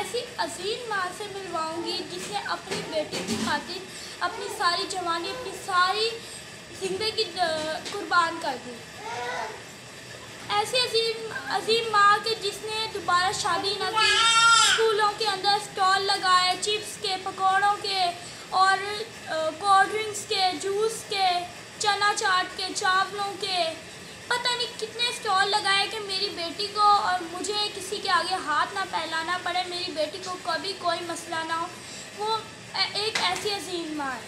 ऐसी अजीम माँ से मिलवाऊंगी जिसने अपनी बेटी की खातिर अपनी सारी जवानी, अपनी सारी ज़िंदगी कुर्बान कर दी। ऐसी अजीम माँ के जिसने दोबारा शादी न की, स्कूलों के अंदर स्टॉल लगाए चिप्स के, पकौड़ों के और कोल्ड ड्रिंक्स के, जूस के, चना चाट के, चावलों के, पता नहीं कितने स्टॉल लगाए कि मेरी बेटी को और मुझे किसी के आगे हाथ ना फैलाना पड़े, मेरी बेटी को कभी कोई मसला ना हो। वो एक ऐसी अजीम माँ है।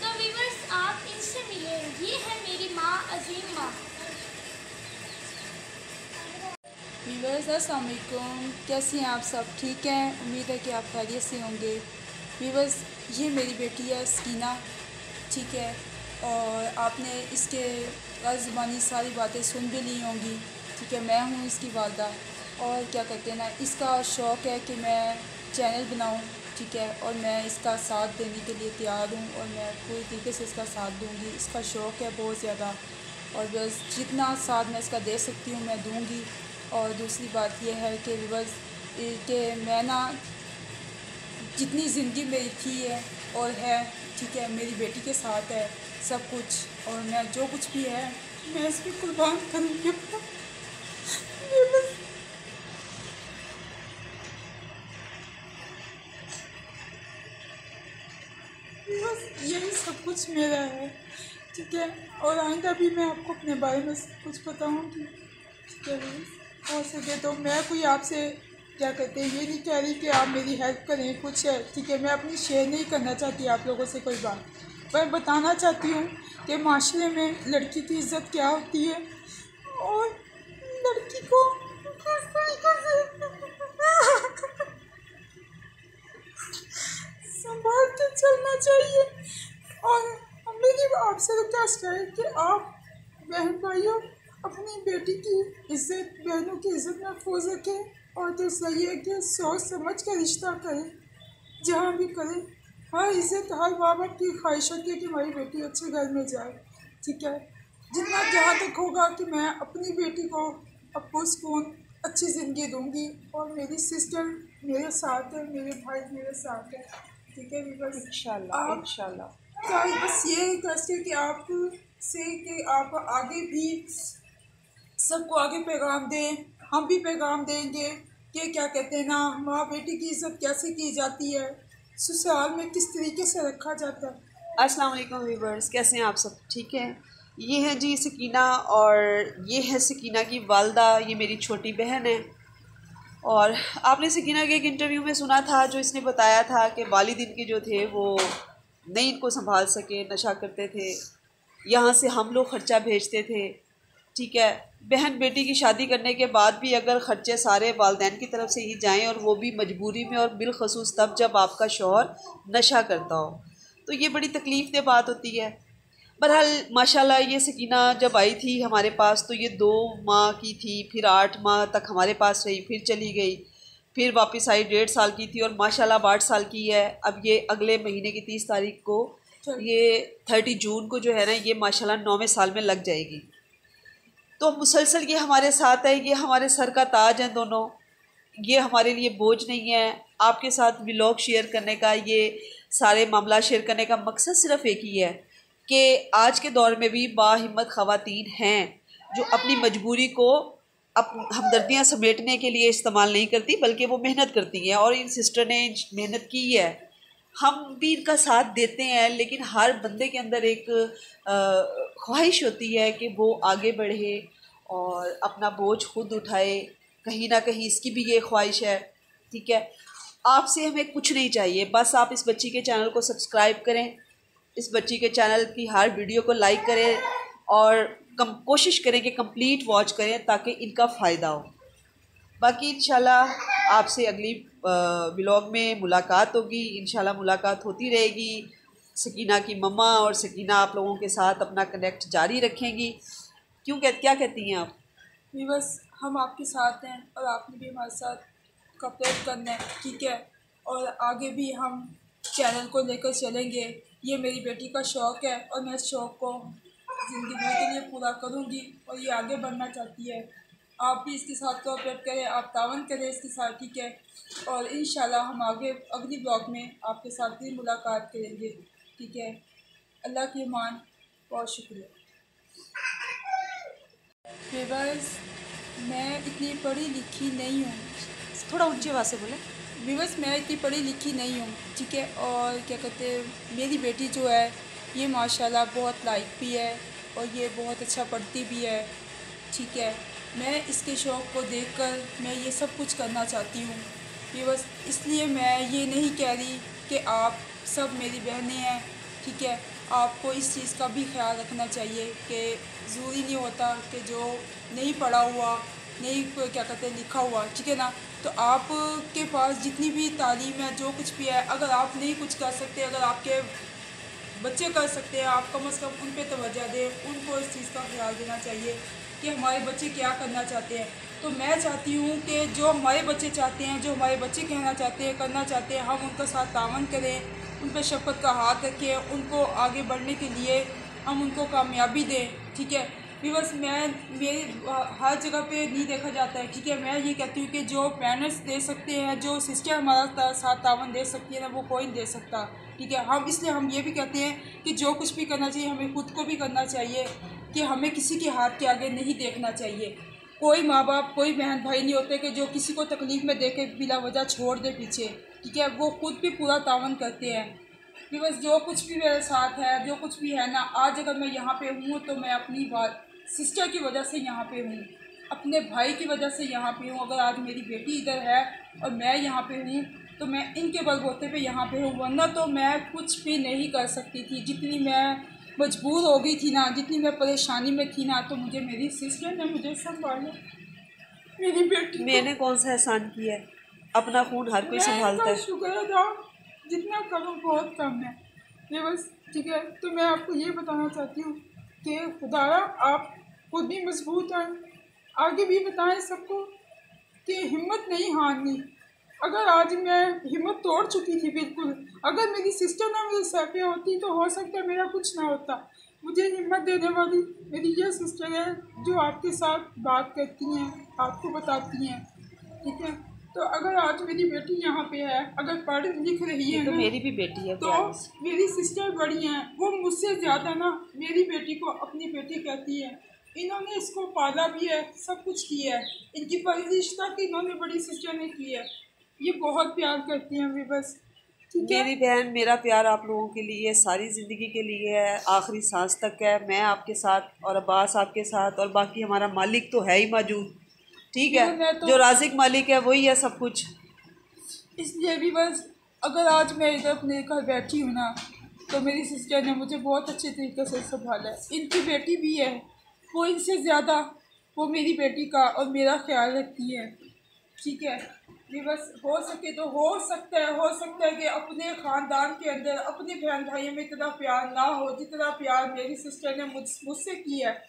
तो व्यूअर्स, आप इनसे मिले, ये है मेरी माँ, अजीम माँ। व्यूअर्स अस्सलाम वालेकुम, कैसे हैं आप सब? ठीक हैं, उम्मीद है कि आप खैरियत से होंगे। व्यूअर्स, ये मेरी बेटी है सकीना, ठीक है, और आपने इसके ज़ुबानी सारी बातें सुन भी ली होंगी, ठीक है। मैं हूँ इसकी वालदा, और क्या कहते हैं ना, इसका शौक़ है कि मैं चैनल बनाऊँ, ठीक है, और मैं इसका साथ देने के लिए तैयार हूँ और मैं पूरी तरीके से इसका साथ दूँगी। इसका शौक़ है बहुत ज़्यादा, और बस जितना साथ मैं इसका दे सकती हूँ मैं दूँगी। और दूसरी बात यह है कि बस कि मैं ना जितनी ज़िंदगी मेरी थी है और है, ठीक है, मेरी बेटी के साथ है सब कुछ, और मैं जो कुछ भी है मैं इसकी कुर्बान करूँगी। बस यही सब कुछ मेरा है, ठीक है, और आइंदा भी मैं आपको अपने बारे में कुछ बताऊँगी, ठीक है। हो सके तो मैं कोई आपसे क्या कहते हैं ये नहीं कह रही कि आप मेरी हेल्प करें कुछ है, ठीक है, मैं अपनी शेयर नहीं करना चाहती आप लोगों से कोई बात, पर बताना चाहती हूँ कि माशरे में लड़की की इज़्ज़त क्या होती है और लड़की को संभाल के चलना चाहिए। और मेरी आपसे रिक्वेस्ट है कि आप बहन भाइयों अपनी बेटी की इज़्ज़त, बहनों की इज़्ज़त महफूज रखें, और तो सही है कि सोच समझ कर रिश्ता करें, जहाँ भी करें। हर इज़्ज़त, हर माँ बाप की ख्वाहिश होती है कि हमारी बेटी अच्छे घर में जाए, ठीक है। जितना जहाँ तक होगा कि मैं अपनी बेटी को अपो सुकून अच्छी ज़िंदगी दूँगी, और मेरी सिस्टर मेरे साथ है, मेरे भाई मेरे साथ है, ठीक है। बस इंशाल्लाह इंशाल्लाह। तो बस ये रिक्वेस्ट है कि आप से कि आप आगे भी सबको आगे पैगाम दें, हम भी पैगाम देंगे कि क्या कहते हैं ना, माँ बेटी की इज़्ज़त कैसे की जाती है, ससुराल में किस तरीके से रखा जाता है। अस्सलाम वालेकुम व्यूवर्स, कैसे हैं आप सब? ठीक है, ये है जी सकीना, और ये है सकीना की वालदा, ये मेरी छोटी बहन है। और आपने सकीना के एक इंटरव्यू में सुना था जो इसने बताया था कि वालिद इनके जो थे वो नहीं इनको संभाल सके, नशा करते थे, यहाँ से हम लोग ख़र्चा भेजते थे, ठीक है। बहन बेटी की शादी करने के बाद भी अगर ख़र्चे सारे वालदैन की तरफ से ही जाएं, और वो भी मजबूरी में, और बिलखसूस तब जब आपका शौहर नशा करता हो, तो ये बड़ी तकलीफ़ दे बात होती है। बहरहाल माशाल्लाह ये सकीना जब आई थी हमारे पास तो ये 2 माह की थी, फिर 8 माह तक हमारे पास रही, फिर चली गई, फिर वापस आई, 1.5 साल की थी, और माशाल्लाह अब 8 साल की है। अब ये अगले महीने की 30 तारीख को, ये 30 जून को जो है ना, ये माशाल्लाह 9वें साल में लग जाएगी। तो मुसलसल ये हमारे साथ है, ये हमारे सर का ताज हैं दोनों, ये हमारे लिए बोझ नहीं है। आपके साथ व्लॉग शेयर करने का, ये सारे मामला शेयर करने का मकसद सिर्फ़ एक ही है कि आज के दौर में भी बाहिम्मत ख़वातीन हैं जो अपनी मजबूरी को हमदर्दियाँ समेटने के लिए इस्तेमाल नहीं करती, बल्कि वो मेहनत करती हैं, और इन सिस्टर ने मेहनत की है, हम भी इनका साथ देते हैं। लेकिन हर बंदे के अंदर एक ख्वाहिश होती है कि वो आगे बढ़े और अपना बोझ खुद उठाए, कहीं ना कहीं इसकी भी ये ख्वाहिश है, ठीक है। आपसे हमें कुछ नहीं चाहिए, बस आप इस बच्ची के चैनल को सब्सक्राइब करें, इस बच्ची के चैनल की हर वीडियो को लाइक करें, और कोशिश करें कि कंप्लीट वॉच करें ताकि इनका फ़ायदा हो। बाकी इंशाल्लाह आपसे अगली व्लॉग में मुलाकात होगी, इंशाल्लाह मुलाकात होती रहेगी। सकीना की मम्मा और सकीना आप लोगों के साथ अपना कनेक्ट जारी रखेंगी। क्या कहती हैं आप? बस हम आपके साथ हैं, और आपने भी हमारे साथ कोऑपरेट करना है, ठीक है, और आगे भी हम चैनल को लेकर चलेंगे। ये मेरी बेटी का शौक़ है, और मैं इस शौक़ को ज़िंदगी भर के लिए पूरा करूँगी, और ये आगे बढ़ना चाहती है, आप भी इसके साथ कोऑपरेट करें, आप तावन करें इसके साथ, ठीक है। और इंशाल्लाह हम आगे अगली ब्लॉग में आपके साथ भी मुलाकात करेंगे, ठीक है। अल्लाह की अमान, बहुत शुक्रिया। व्यूअर्स, मैं इतनी पढ़ी लिखी नहीं हूँ, थोड़ा ऊंची आवाज़ से बोले। व्यूअर्स मैं इतनी पढ़ी लिखी नहीं हूँ, ठीक है। और क्या कहते हैं, मेरी बेटी जो है ये माशाल्लाह बहुत लायक भी है और ये बहुत अच्छा पढ़ती भी है, ठीक है। मैं इसके शौक़ को देखकर मैं ये सब कुछ करना चाहती हूँ व्यूअर्स। इसलिए मैं ये नहीं कह रही कि आप सब मेरी बहनें हैं, ठीक है। आपको इस चीज़ का भी ख्याल रखना चाहिए कि ज़रूरी नहीं होता कि जो नहीं पढ़ा हुआ, नहीं क्या कहते हैं लिखा हुआ, ठीक है ना, तो आपके पास जितनी भी तालीम है, जो कुछ भी है, अगर आप नहीं कुछ कर सकते, अगर आपके बच्चे कर सकते हैं, आप कम से कम उन पे तवज्जो दें, उनको इस चीज़ का ख्याल देना चाहिए कि हमारे बच्चे क्या करना चाहते हैं। तो मैं चाहती हूँ कि जो हमारे बच्चे चाहते हैं, जो हमारे बच्चे कहना चाहते हैं, करना चाहते हैं, हम उनका साथ तावन करें, उन पर शफ़क़त का हाथ रखें, उनको आगे बढ़ने के लिए हम उनको कामयाबी दें, ठीक है। बस मेरी हर जगह पे नहीं देखा जाता है, ठीक है। मैं ये कहती हूँ कि जो पेरेंट्स दे सकते हैं, जो सिस्टर हमारा साथ तावन दे सकती है ना, वो कोई नहीं दे सकता, ठीक है। हम ये भी कहते हैं कि जो कुछ भी करना चाहिए हमें खुद को भी करना चाहिए, कि हमें किसी के हाथ के आगे नहीं देखना चाहिए। कोई माँ बाप, कोई बहन भाई नहीं होते कि जो किसी को तकलीफ़ में देके बिला वजह छोड़ दे पीछे, ठीक है। वो खुद भी पूरा तावन करते हैं कि बस जो कुछ भी मेरे साथ है, जो कुछ भी है ना, आज अगर मैं यहाँ पे हूँ तो मैं अपनी सिस्टर की वजह से यहाँ पे हूँ, अपने भाई की वजह से यहाँ पे हूँ। अगर आज मेरी बेटी इधर है और मैं यहाँ पे हूँ तो मैं इनके बलबूते पे यहाँ पे हूँ, वरना तो मैं कुछ भी नहीं कर सकती थी। जितनी मैं मजबूर हो गई थी ना, जितनी मैं परेशानी में थी ना, तो मुझे मेरी सिस्टर ने मुझे संभाला, मेरी बेटी। मैंने कौन सा एहसान किया है? अपना खून हर कोई संभालता है। शुक्र अदा जितना करूँ बहुत कम है ये बस, ठीक है। तो मैं आपको ये बताना चाहती हूँ कि खुदारा आप खुद भी मजबूत हैं, आगे भी बताएं सबको कि हिम्मत नहीं हारनी। अगर आज मैं हिम्मत तोड़ चुकी थी बिल्कुल, अगर मेरी सिस्टर ना मेरे सर पे होती तो हो सकता है मेरा कुछ ना होता। मुझे हिम्मत देने वाली मेरी ये सिस्टर है जो आपके साथ बात करती हैं, आपको बताती हैं, ठीक है। तो अगर आज मेरी बेटी यहाँ पे है, अगर पढ़ लिख रही है तो ना, मेरी भी बेटी है, तो मेरी सिस्टर बड़ी हैं, वो मुझसे ज़्यादा ना मेरी बेटी को अपनी बेटी कहती है। इन्होंने इसको पाला भी है, सब कुछ किया है, इनकी परवरिश तक इन्होंने बड़ी सिस्टर ने की है। ये बहुत प्यार करती हैं अभी बस, ठीक है। मेरी बहन, मेरा प्यार आप लोगों के लिए सारी ज़िंदगी के लिए है, आखिरी सांस तक है। मैं आपके साथ और अब्बास आपके साथ, और बाकी हमारा मालिक तो है ही मौजूद, ठीक है। जो राज़िक मालिक है वही है सब कुछ। इसलिए भी बस अगर आज मैं इधर अपने घर बैठी हूँ ना, तो मेरी सिस्टर ने मुझे बहुत अच्छे तरीके से संभाला है। इनकी बेटी भी है, वो इनसे ज़्यादा वो मेरी बेटी का और मेरा ख्याल रखती है, ठीक है। ये बस हो सके तो हो सकता है कि अपने ख़ानदान के अंदर अपने बहन भाइयों में इतना प्यार ना हो जितना प्यार मेरी सिस्टर ने मुझसे किया है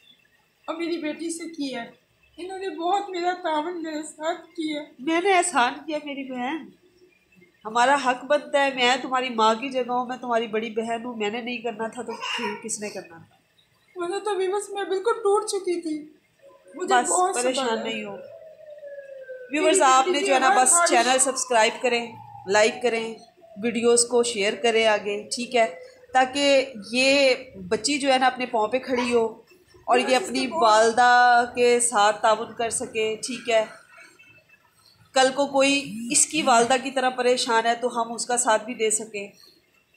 और मेरी बेटी से किया है। इन्होंने बहुत मेरा तावन मेरे साथ किया। मैंने एहसान किया मेरी बहन, हमारा हक बनता है। मैं तुम्हारी माँ की जगह हूँ, मैं तुम्हारी बड़ी बहन हूँ। मैंने नहीं करना था तो किसने करना था? मैंने तो अभी बस मैं बिल्कुल टूट चुकी थी, मुझे बस बहुत परेशान नहीं हो। व्यूवर्स, आपने जो है ना बस चैनल सब्सक्राइब करें, लाइक करें, वीडियोस को शेयर करें आगे, ठीक है, ताकि ये बच्ची जो है ना अपने पाँव पे खड़ी हो और ये अपनी वालदा के साथ ताउन कर सके, ठीक है। कल को कोई इसकी वालदा की तरह परेशान है तो हम उसका साथ भी दे सकें।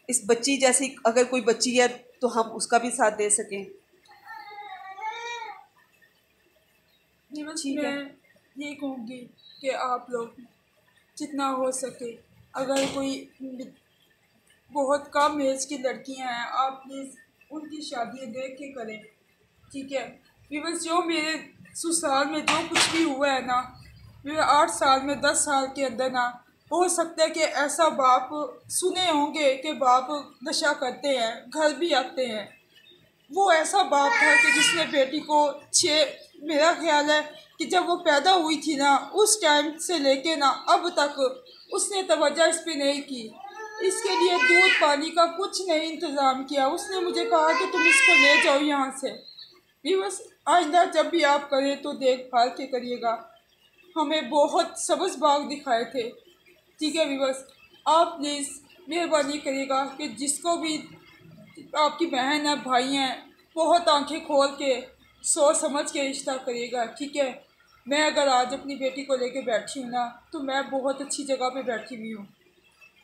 इस बच्ची जैसी अगर कोई बच्ची है तो हम उसका भी साथ दे सकें, ठीक है। मैं ये कहूँगी कि आप लोग जितना हो सके, अगर कोई बहुत कम एज की लड़कियां हैं, आप प्लीज़ उनकी शादियाँ देख के करें, ठीक है। बस जो मेरे ससुराल में जो कुछ भी हुआ है ना, मेरे 8 साल में 10 साल के अंदर ना, हो सकता है कि ऐसा बाप सुने होंगे कि बाप नशा करते हैं, घर भी आते हैं। वो ऐसा बाप था कि जिसने बेटी को मेरा ख्याल है कि जब वो पैदा हुई थी ना, उस टाइम से लेके ना अब तक उसने तवज्जो इस पर नहीं की। इसके लिए दूध पानी का कुछ नहीं इंतज़ाम किया। उसने मुझे कहा कि तुम इसको ले जाओ यहाँ से। भी बस आइंदा जब भी आप करें तो देखभाल के करिएगा। हमें बहुत सब्ज़ बाग दिखाए थे, ठीक है व्यूअर्स। आप प्लीज़ मेहरबानी करिएगा कि जिसको भी आपकी बहन है, भाई हैं, बहुत आंखें खोल के सोच समझ के रिश्ता करिएगा, ठीक है। मैं अगर आज अपनी बेटी को लेके बैठी हूँ ना, तो मैं बहुत अच्छी जगह पे बैठी हुई हूँ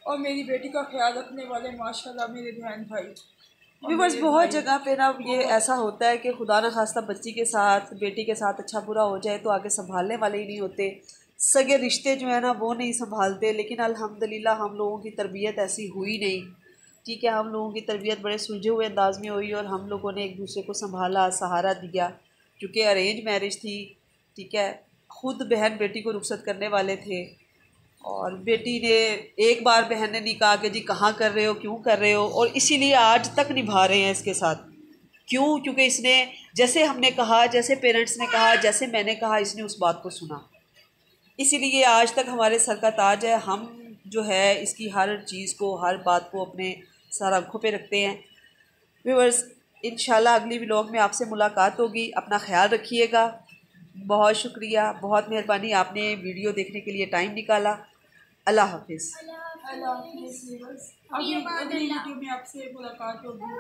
और मेरी बेटी का ख्याल रखने वाले माशाल्लाह मेरे बहन भाई और व्यूवर्स मेरे बहुत भाई जगह पे ना ये बहुत। ऐसा होता है कि खुदा न खास्ता बच्ची के साथ, बेटी के साथ अच्छा बुरा हो जाए तो आगे संभालने वाले ही नहीं होते, सगे रिश्ते जो है ना वो नहीं संभालते। लेकिन अल्हम्दुलिल्लाह हम लोगों की तरबियत ऐसी हुई नहीं, ठीक है। हम लोगों की तरबियत बड़े सुलझे हुए अंदाज में हुई और हम लोगों ने एक दूसरे को संभाला, सहारा दिया। क्योंकि अरेंज मैरिज थी, ठीक है। खुद बहन बेटी को रुखसत करने वाले थे और बेटी ने एक बार बहन ने नहीं कहा कि जी कहाँ कर रहे हो, क्यों कर रहे हो, और इसीलिए आज तक निभा रहे हैं इसके साथ। क्यों? क्योंकि इसने जैसे हमने कहा, जैसे पेरेंट्स ने कहा, जैसे मैंने कहा, इसने उस बात को सुना, इसीलिए आज तक हमारे सर का ताज है। हम जो है इसकी हर चीज़ को, हर बात को अपने सर आँखों पे रखते हैं। व्यूअर्स इंशाल्लाह अगली व्लॉग में आपसे मुलाकात होगी। अपना ख्याल रखिएगा। बहुत शुक्रिया, बहुत मेहरबानी, आपने वीडियो देखने के लिए टाइम निकाला। अल्लाह हाफिज़। अल्लाह हाफिज़ व्यूअर्स। अगली वीडियो में आपसे मुलाकात होगी।